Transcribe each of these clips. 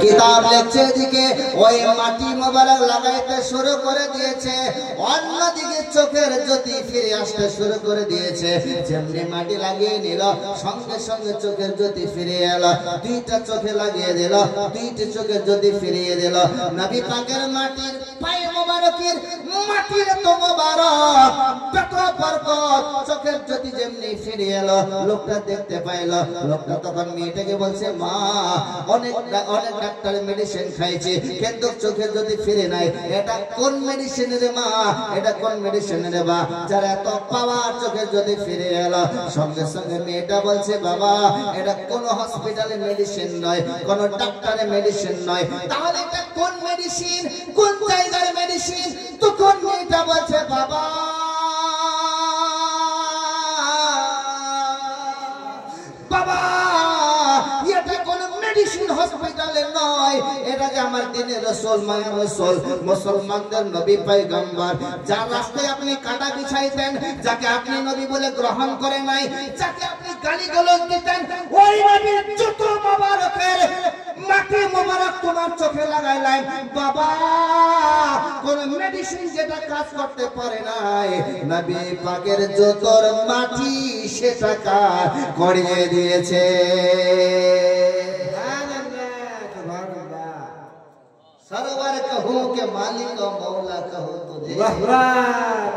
কিতাব লিখছে এদিকে ওই মাটি মোবারক লাগাইতে শুরু করে দিয়েছে, অন্যদিকে চোখের জ্যোতি ফিরে আসতে শুরু করে দিয়েছে। যেমনি মাটি লাগিয়ে নিল সঙ্গে সঙ্গে চোখের জ্যোতি ফিরে এলো, দুইটা চোখে লাগিয়ে দিল, দুইটা চোখের জ্যোতি ফিরিয়ে দিল। নবী পাকের মাটির পায়ে মোবারকের মাটির তো মোবারক কত বরকত, চোখের জ্যোতি যেমনি ফিরে এলো লোকটা দেখতে পাইল। লোকটা তখন মেয়েটাকে বলছে, মা অনেক ডাক্তার মেডিসিন খাইছে কিন্তু চোখের জ্যোতি ফিরে নাই, এটা কোন মেডিসিন রে মা, এটা কোন মেডিসিন রে বা যারা এত পাওয়ার চোখের জ্যোতি ফিরে এলো। সঙ্গে সঙ্গে মেয়েটা বলছে, বাবা এটা কোন হসপিটালের মেডিসিন নয়, কোন ডাক্তারের মেডিসিন নয়, তাহলে এটা কোন মেডিসিন, কোন জায়গার মেডিসিন? তখন মেয়েটা বলছে, বাবা বাবা এটা কোন মেডিসিন হসপিটালে নয়, এটা যে আমার দিনের রাসূল মায়ের রাসূল মুসলমানদের নবী পয়গম্বর, যার রাস্তায় আপনি কাটা বিছাইতেন, যাকে আপনি নবী বলে গ্রহণ করে নাই, যাকে আপনি গালিগালাজ দিতেন, ওই নবীর জুতো মোবারকের মাটি মোবারক তোমার চোখে লাগাইলাম। বাবা কোন মেডিসিন যেটা কাজ করতে পারে নাই, নবী পাকের জুতোর মাটি সেটা কাজ করিয়ে দিয়েছে। सरवर कहूँ के मालिक और मौला कहूँ तुझे,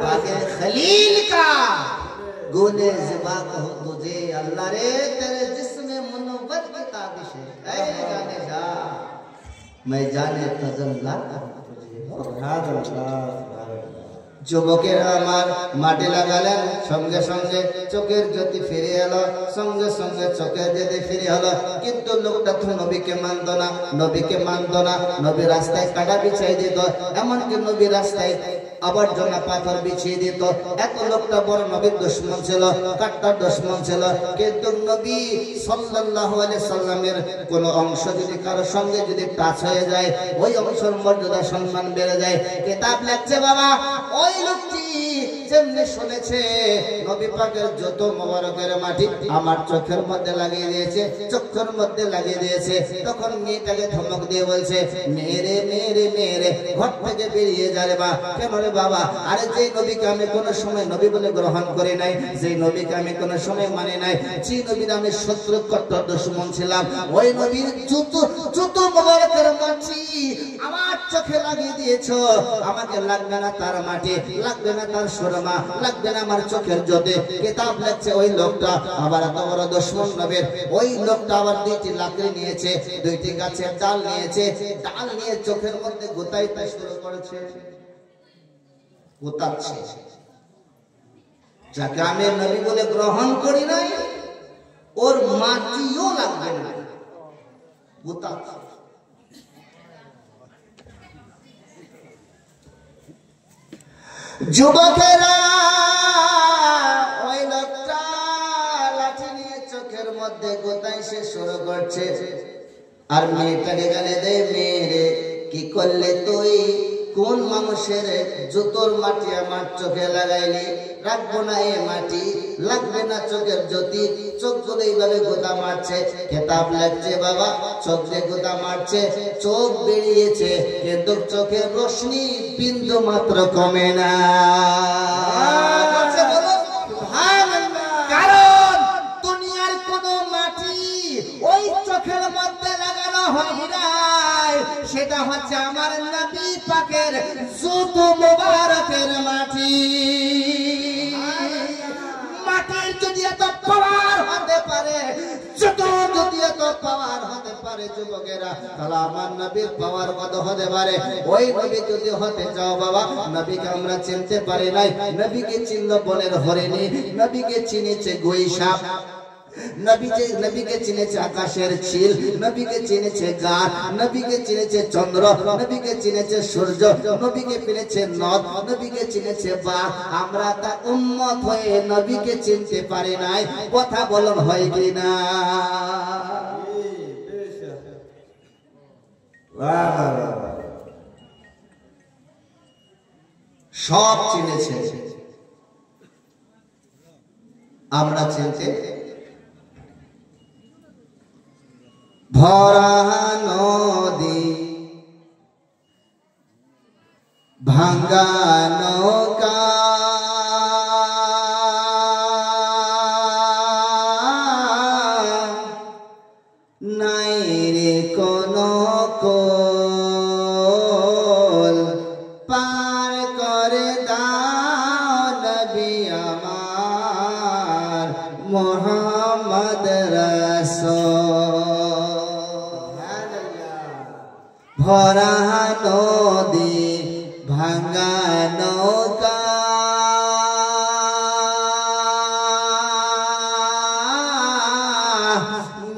बागे खलील का गुने ज़िबा कहूँ तुझे। अल्लाह रे तेरे जिस्म मुनव्वर की ताबिश है, ऐ जाने जा मैं जाने तजल्ला कहूँ तुझे। যুবকেরা আমার মাটি লাগালেন, সঙ্গে সঙ্গে চোখের জ্যোতি ফিরে এলো, সঙ্গে সঙ্গে চোখের জ্যোতি ফিরে হলো। কিন্তু লোকটা তো নবীকে মানত না, নবীকে মানত না, নবী রাস্তায় কাটা বিছাই দিত, এমনকি নবী রাস্তায় আবর্জনা পাথর বিছিয়ে দিত। এত লোকটা বড় নবীর দুশমন ছিল, কাট্টার দুশমন ছিল। কিন্তু নবী সাল্লাল্লাহু আলাইহি সাল্লামের কোন অংশ যদি কারো সঙ্গে যদি টাচ হয়ে যায়, ওই অংশের মর্যাদা সম্মান বেড়ে যায়। কিতাব লিখছে বাবা ওই লোকটি যেমনি শুনেছে নবী পাকের যত মোবারকের মাটি আমার চোখের মধ্যে লাগিয়ে দিয়েছে, চোখের মধ্যে লাগিয়ে দিয়েছে, তখন মেয়েটাকে ধমক দিয়ে বলছে, মেরে মেরে মেরে ঘর থেকে বেরিয়ে যাবে। বা কেন রে বাবা? আরে যে নবীকে আমি কোনো সময় নবী বলে গ্রহণ করি নাই, যে নবীকে আমি কোনো সময় মানি নাই, যে নবীর আমি শত্রু কট্টর দুশমন ছিলাম, ওই নবীর যত মোবারকের মাটি আমার চোখে লাগিয়ে দিয়েছো, আমাকে লাগবে না তার মাটি, লাগবে না তার সুরমা, লাগবে না আমার চোখের জ্যোতি। কিতাব লিখছে ওই লোকটা আবার এত বড় দুশমন নবীর, ওই লোকটা আবার দুইটি লাকড়ি নিয়েছে, দুইটি গাছের ডাল নিয়েছে, ডাল নিয়ে চোখের মধ্যে গোতাইতে শুরু করেছে, গোতাচ্ছে। যাকে আমি নবী বলে গ্রহণ করি নাই, ওর মাটিও লাগবে না, গোতাচ্ছে। যুবকেরা ওই লোকটা লাঠি নিয়ে চোখের মধ্যে গোতাইতে শুরু করছে, আর মেয়েটাকে গালে দেয়, মেয়েরে কি করলে তুই? কোন মানুষের জুতোর মাটি আমার চোখে লাগাইলি? রাখবো না এ মাটি, লাগবে না চোখের জ্যোতি। চোখ গুলো এইভাবে গোতা মারছে। কিতাব লিখছে বাবা চোখ দিয়ে গোতা মারছে, চোখ বেরিয়েছে কিন্তু চোখের রোশনি বিন্দু মাত্র কমে না। কারণ দুনিয়ার কোন মাটি ওই চোখের মধ্যে লাগানো হয় নাই, সেটা হচ্ছে আমার নবী পাকের জুতো মোবারকের মাটি। মাটির যদি এত পাওয়ার হতে পারে, জুতো যদি এত পাওয়ার হতে পারে যুবকেরা, তাহলে আমার নবীর পাওয়ার কত হতে পারে? ওই নবী যদি হতে চাও বাবা, নবীকে আমরা চিনতে পারি নাই। নবীকে চিনল বনের হরিণী, নবীকে চিনেছে গুই সাপ, নবীকে চিনেছে আকাশের চিল, নবীকে চিনেছে গাছ, নবীকে চিনেছে চন্দ্র, নবীকে চিনেছে সূর্য, নবীকে চিনেছে নদ, নবীকে চিনেছে বাঘ। আমরা তার উম্মত হয়ে নবীকে চিনতে পারি নাই। কথা বলুন হয় কি না? সব চিনেছে, আমরা চিনতে ভরা নদী ভাঙ্গা নৌকা নাই রে কোনো কোল পার করে দাও নবী আমার মোহাম্মদ রাসূল। ভরা নদী ভাঙ্গা নৌকা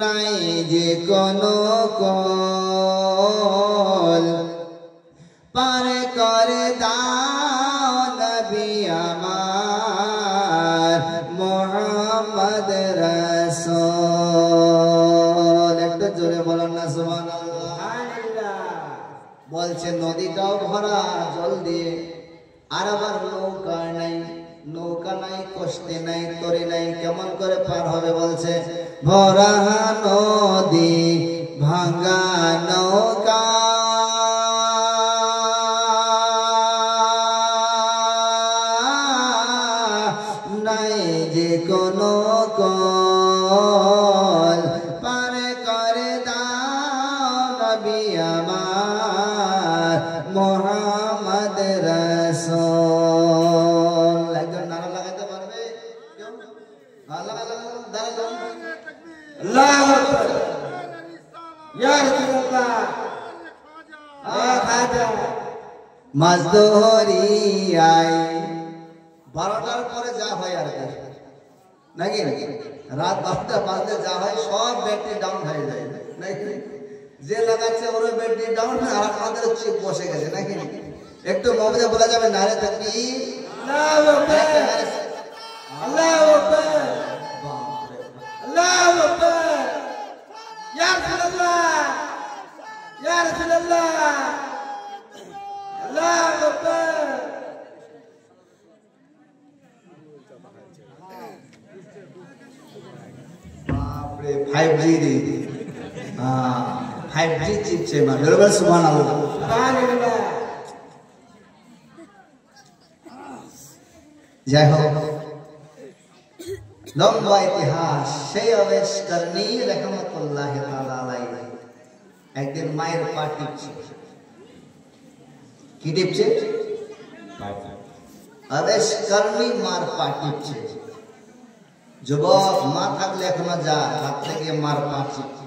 নাই যে কোনো কল পার করে দাও নবী আমার মোহাম্মদ রাসূল। একটু জোরে বলুন না সুবহানাল্লাহ। বলছে নদীটাও ভরা জল দিয়ে, আর আবার নৌকা নাই, নৌকা নাই, কষ্টে নাই, তরি নাই, কেমন করে পার হবে? বলছে ভরা নদী ভাঙ্গা নৌকা নাই যে কোনো কল পার করে দাও নবী আমার মোহাম্মদ রাসূল। একজন নারা লাগাতে পারবে? আল্লাহু আকবার, ইয়া রাসূলুল্লাহ, খাজা মাজদুরিয়ায় 12টার পরে যা হয় আর কি, নাকি রাত 12টা বাজতে যা হয় সব ব্যাটারি ডাউন হয়ে যায়, নাকি? যে লাগাচ্ছে ওর ব্যাটারি ডাউন, আর আমাদের চিপ বসে গেছে, নাকি? একটু মোবাইলে বলা যাবে নারে তাকবীর, আল্লাহু আকবার, আল্লাহু আকবার, আল্লাহু আকবার, ইয়া রাসূলুল্লাহ, ইয়া রাসূলুল্লাহ, আল্লাহু আকবার। বাপরে 5G রে, 5G চিপছে মা, বলবেন সুবহানাল্লাহ, সুবহানাল্লাহ। যাই হোক, লম্বা ইতিহাস। সেই অবেশ করনি রহমতুল্লাহ তাআলা আলাইহি একদিন মায়ের পা টিপছে। কি টিপছে? অবেশ করনি মার পা টিপছে। যুবক, মা থাকলে এখনো যা, হাত থেকে মার পা টিপছে।